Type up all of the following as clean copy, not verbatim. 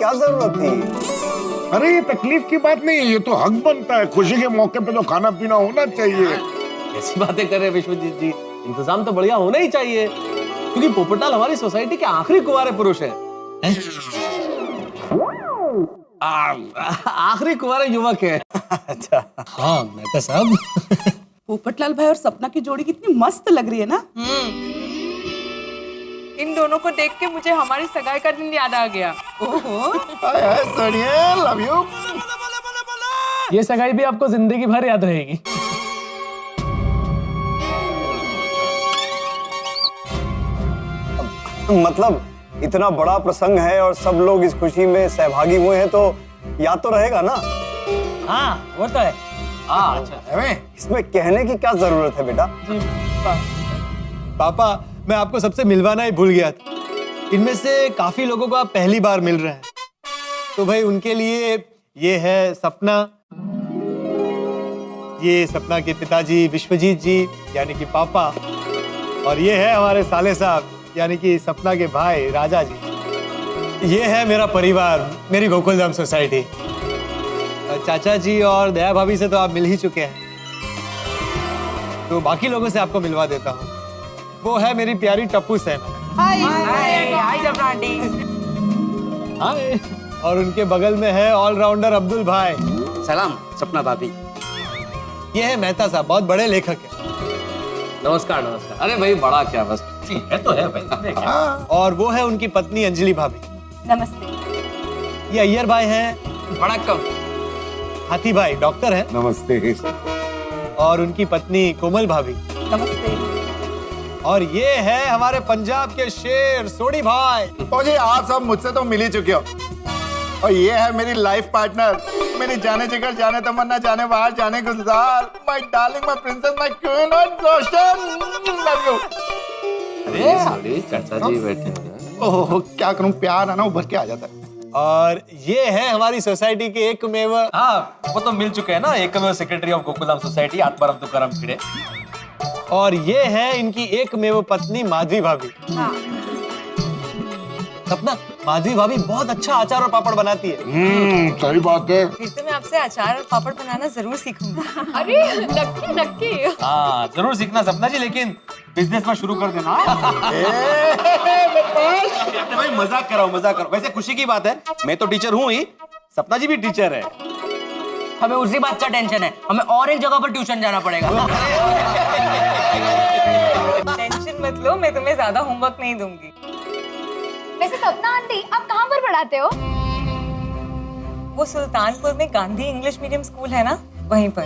क्या जरूरत थी? अरे ये तकलीफ की बात नहीं है, ये तो हक बनता है। खुशी के मौके पे तो खाना पीना होना चाहिए। ऐसी बातें कर रहे हैं विश्वजीत जी, इंतजाम तो बढ़िया होना ही चाहिए, क्योंकि पोपटलाल हमारी सोसाइटी के आखिरी कुंवारे पुरुष हैं। आखिरी कुंवारे युवक है। अच्छा हाँ मेहता साहब। पोपटलाल भाई और सपना की जोड़ी कितनी मस्त लग रही है ना। इन दोनों को देख के मुझे हमारी सगाई का दिन याद आ गया। ओहो, सोनिया लव यू। ये सगाई भी आपको जिंदगी भर याद रहेगी। मतलब इतना बड़ा प्रसंग है और सब लोग इस खुशी में सहभागी हुए हैं तो याद तो रहेगा ना? हाँ वो तो है। हाँ अच्छा, इसमें कहने की क्या जरूरत है बेटा? पापा मैं आपको सबसे मिलवाना ही भूल गया था। इनमें से काफी लोगों को आप पहली बार मिल रहे हैं, तो भाई उनके लिए ये है सपना, ये सपना के पिताजी विश्वजीत जी यानी कि पापा, और ये है हमारे साले साहब यानी कि सपना के भाई राजा जी। ये है मेरा परिवार, मेरी गोकुलधाम सोसाइटी। चाचा जी और दया भाभी से तो आप मिल ही चुके हैं, तो बाकी लोगों से आपको मिलवा देता हूँ। वो है मेरी प्यारी टप्पू सेन। हाय सपना आंटी। हाय। और उनके बगल में है ऑलराउंडर अब्दुल भाई। सलाम सपना भाभी। ये है मेहता साहब, बहुत बड़े लेखक हैं। नमस्कार नमस्कार। अरे भाई बड़ा क्या, बस है तो है भाई। और वो है उनकी पत्नी अंजलि भाभी। नमस्ते। ये अय्यर भाई हैं। वणक्कम। हाथी भाई डॉक्टर हैं। नमस्ते। और उनकी पत्नी कोमल भाभी। नमस्ते। और ये है हमारे पंजाब के शेर सोडी भाई। तो जी आप सब मुझसे तो मिल ही चुके हो, और ये है मेरी लाइफ पार्टनर, मेरी जाने जिगर, जाने तमन्ना, जाने बाहर, जाने गुलजार, my darling, my princess, my queen और रोशन। Love you. अरे सॉरी, चाचा जी बैठे हैं। ओह क्या करूं, प्यार है ना उभर के आ जाता है। और ये है हमारी सोसाइटी के एकमेव। हाँ वो तो मिल चुके हैं ना, एकमेव secretary of Gokuldham society Atmaram Tukaram Bhide. और ये है इनकी एकमेव पत्नी माधवी भाभी। सपना, माधवी भाभी बहुत अच्छा अचार और पापड़ बनाती है। सही बात है। फिर तो मैं आपसे अचार और पापड़ बनाना जरूर सीखूंगा। अरे नक्की नक्की। हाँ जरूर सीखना सपना जी, लेकिन बिजनेस में शुरू कर देना। अरे भाई मजाक कर रहा हूँ, मजाक कर रहा हूँ। वैसे खुशी की बात है, मैं तो टीचर हूँ ही, सपना जी भी टीचर है। हमें उसी बात का टेंशन है, हमें और एक जगह पर ट्यूशन जाना पड़ेगा। टेंशन मत लो, मैं तुम्हें ज्यादा होमवर्क नहीं दूंगी। वैसे सपना आंटी आप कहाँ पर पढ़ाते हो? वो सुल्तानपुर में गांधी इंग्लिश मीडियम स्कूल है ना, वहीं पर।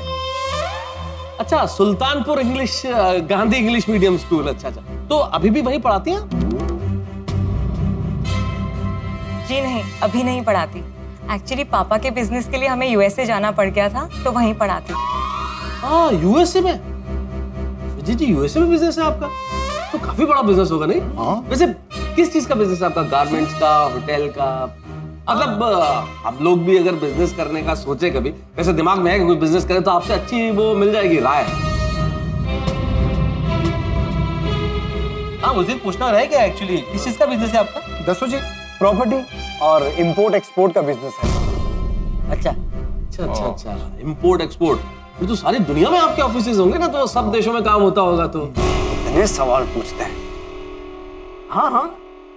अच्छा Sultanpur English, Gandhi English medium school. अच्छा अच्छा, तो अभी भी वहीं पढ़ाती हैं? जी नहीं, अभी नहीं पढ़ाती। एक्चुअली पापा के बिजनेस के लिए हमें यूएसए जाना पड़ गया था, तो वहीं पढ़ाती। हाँ यूएसए में? जी जी यूएसए में बिजनेस है आपका, तो काफी बड़ा बिजनेस होगा नहीं? हाँ। वैसे किस चीज का बिजनेस है आपका? गारमेंट्स का, होटल का? मतलब हम लोग भी अगर बिजनेस करने का सोचे कभी, वैसे दिमाग में है कि कोई बिजनेस करे तो आपसे अच्छी वो मिल जाएगी राय। हाँ उस दिन पूछना रह गया, एक्चुअली किस चीज का बिजनेस है आपका? दसो जी। प्रॉपर्टी और इंपोर्ट एक्सपोर्ट का बिजनेस है। अच्छा अच्छा अच्छा अच्छा, इम्पोर्ट एक्सपोर्ट। ये तो सारी दुनिया में आपके ऑफिसेज होंगे ना, तो सब देशों में काम होता होगा। तो इतने सवाल पूछते हैं। हाँ हाँ,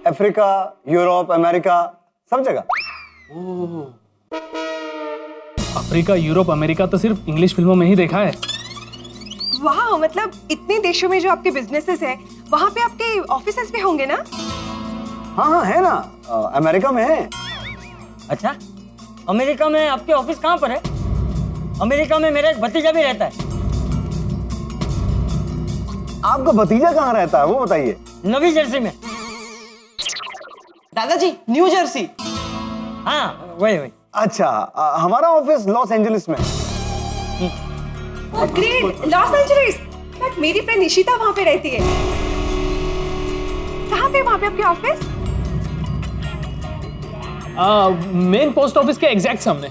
अफ्रीका, यूरोप, अमेरिका, सब जगह। अफ्रीका, यूरोप, अमेरिका तो सिर्फ इंग्लिश फिल्मों में ही देखा है। वाह, मतलब इतने देशों में जो आपके बिजनेसेस हैं, वहाँ पे आपके ऑफिसेस भी होंगे ना? हाँ हाँ है ना, अमेरिका में है। अच्छा, अमेरिका में आपके ऑफिस कहाँ पर है? अमेरिका में मेरा एक भतीजा भी रहता है। आपका भतीजा कहाँ रहता है वो बताइए। नवी जर्सी में। दादाजी न्यू जर्सी। हाँ वही वही। अच्छा, हमारा ऑफिस लॉस एंजलिस में। Great, Los Angeles. बट मेरी फ्रेंड निशिता वहाँ पे रहती है। कहाँ पे वहाँ पे आपके ऑफिस? मेन पोस्ट ऑफिस के एग्जैक्ट सामने।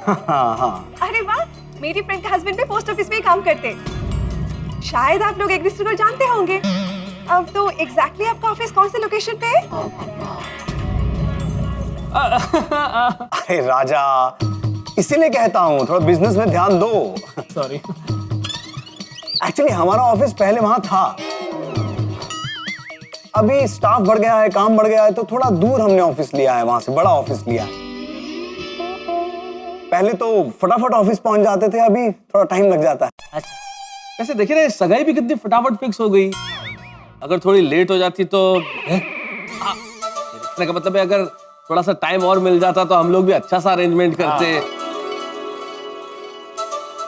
हाँ हाँ। अरे वाह, मेरी फ्रेंड के हस्बैंड भी पोस्ट ऑफिस में ही काम करते हैं। शायद आप लोग एक दूसरे को जानते होंगे। अब तो एग्जैक्टली आपका ऑफिस कौन से लोकेशन पे है? अरे राजा, इसीलिए कहता हूँ थोड़ा बिजनेस में ध्यान दो। सॉरी। एक्चुअली हमारा ऑफिस पहले वहां था, अभी स्टाफ बढ़ गया है, काम बढ़ गया है, तो थोड़ा दूर हमने ऑफिस लिया है, वहां से बड़ा ऑफिस लिया है। पहले तो फटाफट ऑफिस पहुंच जाते थे, अभी थोड़ा टाइम लग जाता है। वैसे देखिए ना, सगाई भी कितनी फटाफट फिक्स हो गई। अगर थोड़ी लेट हो जाती तो कहने का मतलब है, अगर थोड़ा सा टाइम और मिल जाता तो हम लोग भी अच्छा सा अरेंजमेंट करते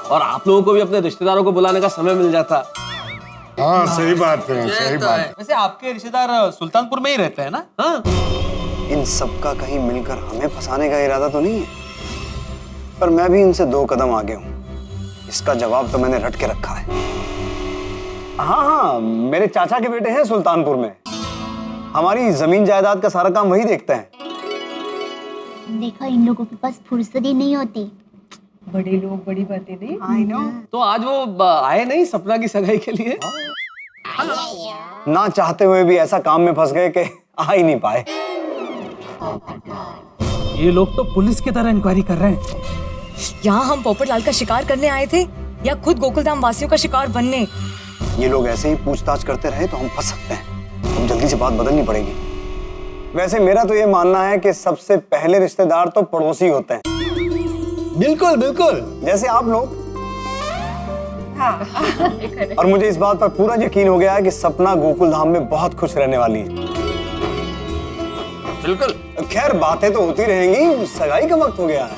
और आप लोगों को भी अपने रिश्तेदारों को बुलाने का समय मिल जाता। हाँ सही बात है, सही बात है। वैसे आपके रिश्तेदार सुल्तानपुर में ही रहते हैं ना? हाँ, इन सबका कहीं मिलकर हमें फंसाने का इरादा तो नहीं है, पर मैं भी इनसे 2 कदम आगे हूं। इसका जवाब तो मैंने रट के रखा है। हाँ हाँ, मेरे चाचा के बेटे हैं सुल्तानपुर में, हमारी जमीन जायदाद का सारा काम वही देखते हैं। देखा, इन लोगों के पास फुर्सत ही नहीं होती। बड़े लोग बड़ी बातें नहीं। I know. तो आज वो आए नहीं सपना की सगाई के लिए? ना चाहते हुए भी ऐसा काम में फंस गए कि आ ही नहीं पाए। ये लोग तो पुलिस की तरह इंक्वायरी कर रहे हैं। यहाँ हम पोपटलाल का शिकार करने आए थे या खुद गोकुलधाम वासियों का शिकार बनने? ये लोग ऐसे ही पूछताछ करते रहे तो हम फंस सकते हैं। हम जल्दी से बात बदलनी पड़ेगी। वैसे मेरा तो ये मानना है कि सबसे पहले रिश्तेदार तो पड़ोसी होते हैं। बिल्कुल बिल्कुल, जैसे आप लोग। हाँ। और मुझे इस बात पर पूरा यकीन हो गया है कि सपना गोकुलधाम में बहुत खुश रहने वाली है। बिल्कुल। खैर बातें तो होती रहेंगी, सगाई का वक्त हो गया है।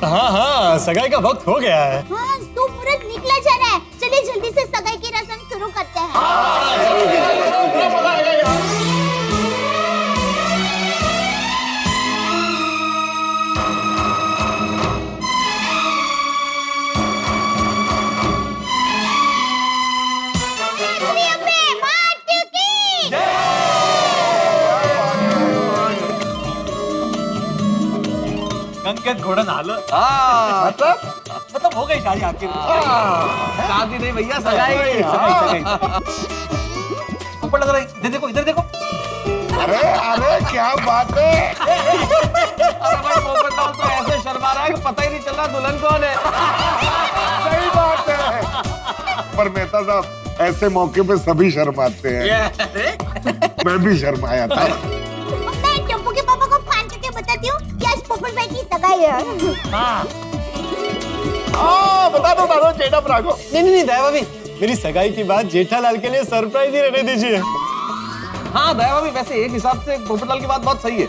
हाँ हाँ, सगाई का वक्त हो गया है। हाँ, शुभ मुहूर्त निकला जा रहा है। चलिए जल्दी से सगाई की रस्म शुरू करते हैं। गंगेत घोड़न आलं। मतलब हो गई शादी आखिर। शादी नहीं भैया, सगाई। ऊपर लग रहा है, इधर देखो, इधर देखो। अरे अरे क्या बात है। अरे भाई, पोपटलाल तो ऐसे शर्मा रहा है कि पता ही नहीं चल रहा दुल्हन कौन है। सही बात है। पर मेहता साहब, ऐसे मौके पे सभी शर्माते हैं। मैं भी शर्माया था। मैं टप्पू के पापा को फोन करके बताती हूँ कि आज पोपट भाई की सगाई है। बता दो चेटअप राखो। नहीं दया भाभी, मेरी सगाई की बात जेठालाल के लिए सरप्राइज ही रहने दीजिए। हाँ दया भाभी, वैसे एक हिसाब से पोपटलाल की बात बहुत सही है।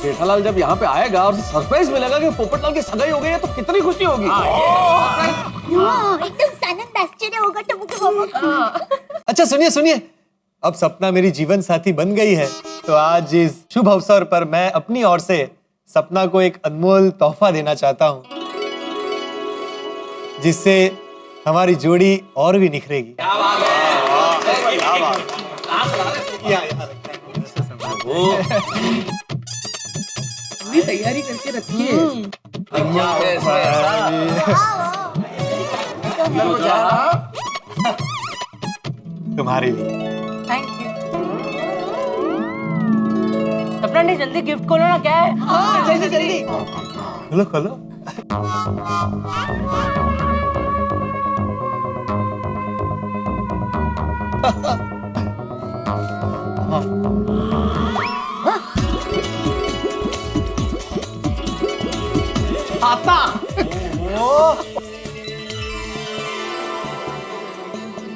जेठालाल जब यहाँ पे आएगा और सरप्राइज मिलेगा कि पोपटलाल की सगाई हो गई है तो कितनी खुशी होगी। एकदम सानंद आश्चर्य होगा टप्पू के पापा को। अच्छा सुनिए, अब सपना मेरी जीवन साथी बन गई है, तो आज इस शुभ अवसर पर मैं अपनी ओर से सपना को एक अनमोल तोहफा देना चाहता हूँ, जिससे हमारी जोड़ी और भी निखरेगी। पूरी तैयारी करके रखी है। तुम्हारे लिए। Thank you. सपना ने जल्दी गिफ्ट खोलो ना, क्या है? जल्दी। खोलो। आता।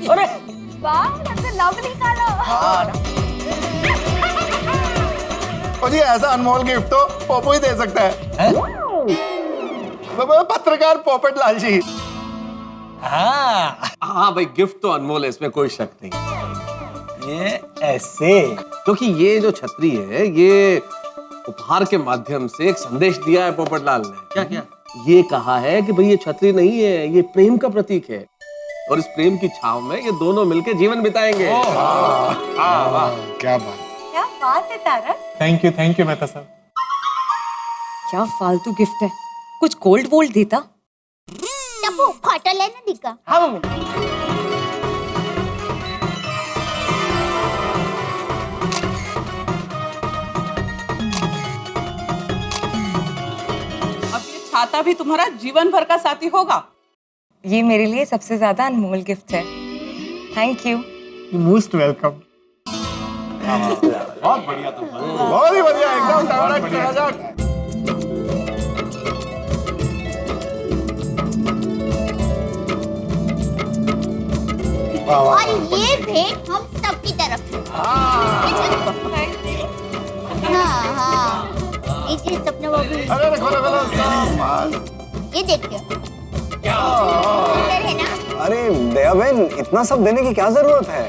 अरे वाह, लव निकालो। और जी ऐसा अनमोल गिफ्ट तो पोपो ही दे सकता है। पत्रकार पोपटलाल जी। हाँ भाई, गिफ्ट तो अनमोल है, इसमें कोई शक नहीं। ये ऐसे, क्योंकि ये जो छतरी है, ये उपहार के माध्यम से एक संदेश दिया है पोपटलाल ने। क्या? ये कहा है कि भाई ये छतरी नहीं है, ये प्रेम का प्रतीक है, और इस प्रेम की छाव में ये दोनों मिलकर जीवन बिताएंगे। क्या बात। क्या बात है तारक। थैंक यू मेहता साहब। क्या फालतू गिफ्ट है, कुछ गोल्ड वोल्ड देता। टप्पू फोटो लेना दिखा। हाँ मम्मी। छाता भी तुम्हारा जीवन भर का साथी होगा। ये मेरे लिए सबसे ज्यादा अनमोल गिफ्ट है। Thank you. Most welcome. बहुत बढ़िया तुम। बहुत ही बढ़िया, एकदम टनाटन राजा। और ये भेंट हम सबकी तरफ से। हाँ लीजिए सपना बाबू। अरे खोलो खोलो सब। ये देखिए सुंदर है ना। अरे दया बहन, इतना सब देने की क्या जरूरत है?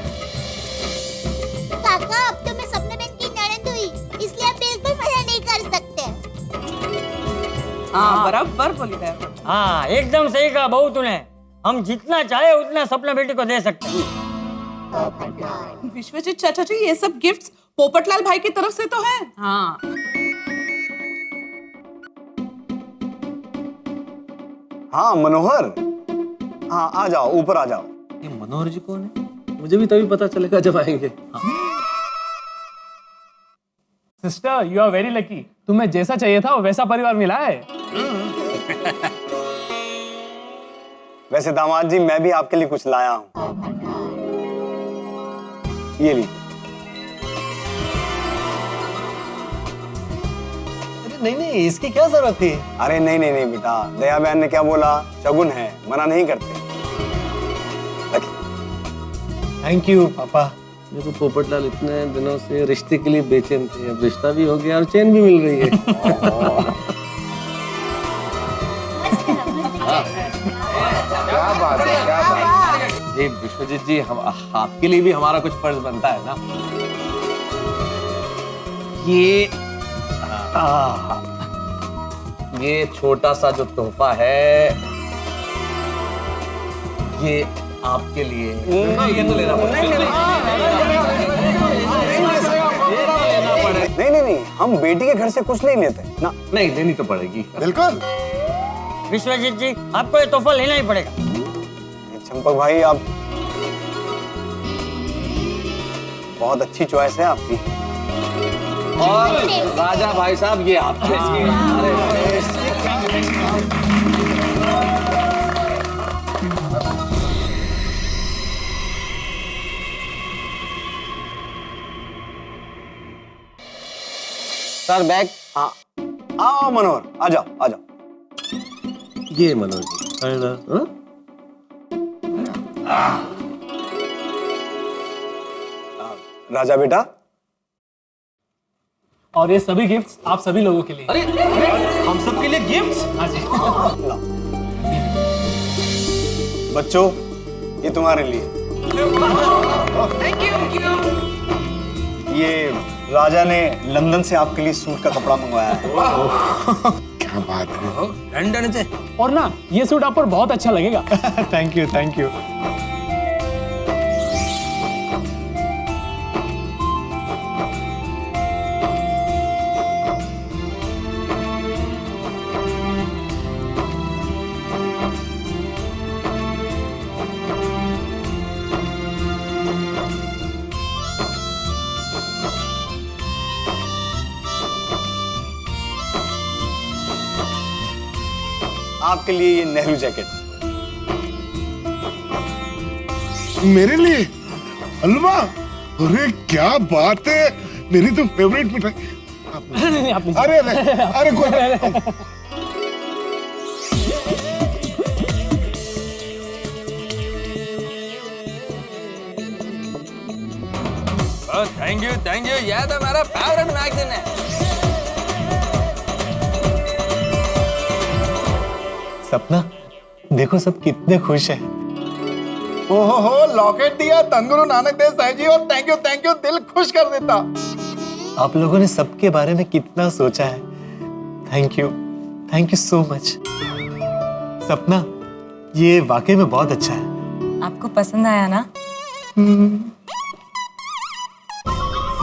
काका अब तो मैं सपना बहन की ननद हुई, इसलिए आप बिल्कुल मजा नहीं कर सकते। हाँ बराबर बोली है। हाँ एकदम सही कहा बहू तूने। हम जितना चाहे उतना सपना बेटी को दे सकते हैं। विश्वजीत चाचा जी, ये सब गिफ्ट्स पोपटलाल भाई की तरफ से तो है। हाँ हाँ मनोहर, हाँ आ जाओ, ऊपर आ जाओ। ये मनोहर जी कौन है? मुझे भी तभी पता चलेगा जब आएंगे। Sister, you are very lucky. तुम्हें जैसा चाहिए था वैसा परिवार मिला है। वैसे दामाद जी, मैं भी आपके लिए कुछ लाया हूं। ये ली। अरे नहीं नहीं, इसकी क्या जरूरत थी? अरे नहीं नहीं नहीं बेटा, दया बहन ने क्या बोला, शगुन है, मना नहीं करते। थैंक यू पापा। देखो पोपटलाल इतने दिनों से रिश्ते के लिए बेचैन थे, अब रिश्ता भी हो गया और चैन भी मिल रही है। क्या बात है, क्या बात है। जी विश्वजीत जी, हम आपके लिए भी हमारा कुछ फर्ज बनता है ना। ये छोटा सा जो तोहफा है, ये आपके लिए। ये तो लेना नहीं नहीं नहीं, हम बेटी के घर से कुछ नहीं लेते ना। नहीं, लेनी तो पड़ेगी। बिल्कुल। विश्वजीत जी, आपको ये तोहफा लेना ही पड़ेगा। चंपक भाई, आप बहुत अच्छी चॉइस है आपकी। और राजा भाई साहब, ये आपके। Sir bag. हाँ आओ मनोहर, आ जाओ आ जाओ। ये मनोज जी। राजा बेटा, और ये सभी गिफ्ट्स आप सभी लोगों के लिए। अरे हम सब के लिए गिफ्ट्स? हाँ जी। बच्चों ये तुम्हारे लिए। ये राजा ने लंदन से आपके लिए सूट का कपड़ा मंगवाया है। क्या बात है। लंदन से। और ना, ये सूट आप पर बहुत अच्छा लगेगा। Thank you thank you. आपके लिए ये नेहरू जैकेट। मेरे लिए हलवा? अरे क्या बात है, मेरी तो फेवरेट मिठाई। नहीं, आप लीजिए। अरे अरे अरे कोई थैंक यू, यह तो हमारा फेवरेट मैगजीन है। सपना, देखो सब कितने खुश हैं। ओहो, लॉकेट दिया धनगुरु नानक देव साहिब जी, और थैंक यू, दिल खुश कर देता। आप लोगों ने सबके बारे में कितना सोचा है। Thank you so much. सपना, ये वाकई में बहुत अच्छा है। आपको पसंद आया ना?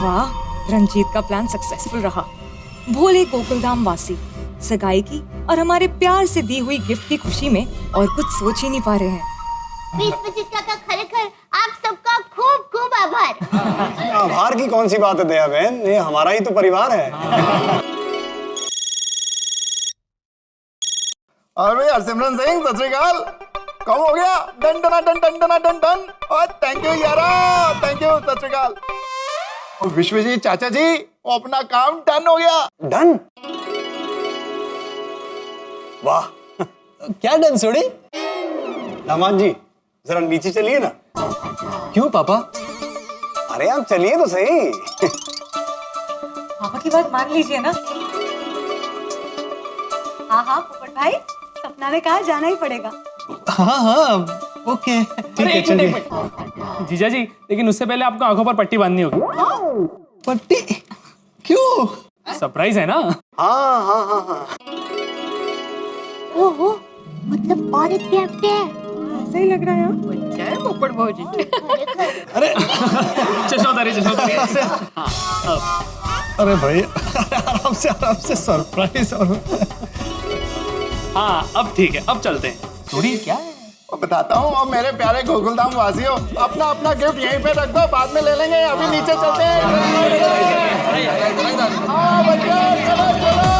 वाह, रंजीत का प्लान सक्सेसफुल रहा। भोले गोकुलधाम वासी सगाई की और हमारे प्यार से दी हुई गिफ्ट की खुशी में और कुछ सोच ही नहीं पा रहे हैं। विश्वजीत काका, खरेखर आप सबका खूब खूब आभार। आभार की कौन सी बात है दया बहन, ये हमारा ही तो परिवार है। और भाई हरसिमरन सिंह सत श्री अकाल। कम हो गया डन डना डन डन डना डन डन। और थैंक यू यारा, थैंक यू, सत श्री अकाल। और विश्वजीत चाचा जी वो अपना काम डन हो गया। डन? वाह, क्या डन सोड़ी? दामाद जी जरा नीचे चलिए ना। क्यों पापा? अरे आप चलिए तो सही। पापा की बात मान लीजिए ना। हाँ हाँ पोपट भाई, सपना ने कहा जाना ही पड़ेगा। हाँ ओके ठीक है चलिए। जीजा जी, लेकिन उससे पहले आपको आंखों पर पट्टी बांधनी होगी। पट्टी? क्यों? सरप्राइज है ना। हाँ हाँ हाँ हाँ। ओहो, मतलब और एक गिफ्ट है। ऐसा ही लग रहा है। बच्चा है पोपट भौजी। चशोतरी। अरे भाई आराम से सरप्राइज। और हाँ अब ठीक है, अब चलते हैं। थोड़ी क्या है? और बताता हूँ, अब मेरे प्यारे गोकुलधाम वासियों, अपना अपना गिफ्ट यहीं पे रख दो, बाद में ले लेंगे। अभी नीचे चलते हैं। हाँ भैया, चलो चलो।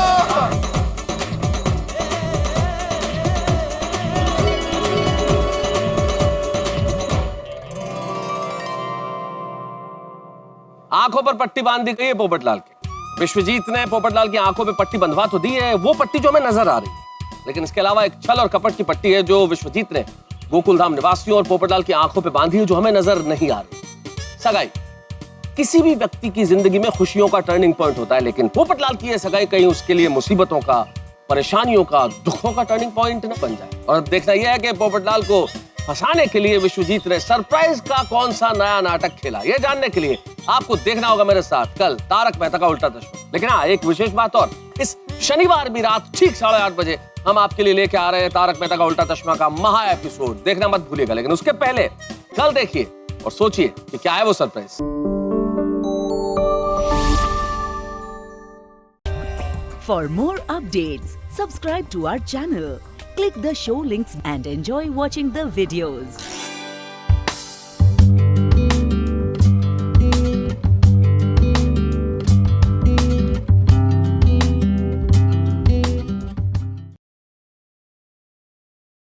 आंखों पर पट्टी बांध दी गई है पोपटलाल के। विश्वजीत ने पोपटलाल की आंखों पे पट्टी बंधवा तो दी है, वो पट्टी जो हमें नजर आ रही है, लेकिन इसके अलावा एक छल और कपट की पट्टी है जो विश्वजीत ने गोकुलधाम निवासियों और पोपटलाल की आंखों पे बांधी है, जो हमें नजर नहीं आ रही। सगाई किसी भी व्यक्ति की जिंदगी में खुशियों का टर्निंग पॉइंट होता है, लेकिन पोपटलाल की यह सगाई कहीं उसके लिए मुसीबतों का, परेशानियों का, दुखों का टर्निंग पॉइंट न बन जाए। और देखना यह है कि पोपटलाल को फंसाने के लिए विश्वजीत ने सरप्राइज का कौन सा नया नाटक खेला। यह जानने के लिए आपको देखना होगा मेरे साथ कल तारक मेहता का उल्टा चश्मा। लेकिन हाँ, एक विशेष बात और, इस शनिवार भी रात ठीक 8:30 बजे हम आपके लिए लेके आ रहे हैं तारक मेहता का उल्टा चश्मा का महा एपिसोड। देखना मत भूलिएगा। लेकिन उसके पहले कल देखिए और सोचिए कि क्या है वो surprise. For more updates, subscribe to our channel, click the show links and enjoy watching the videos.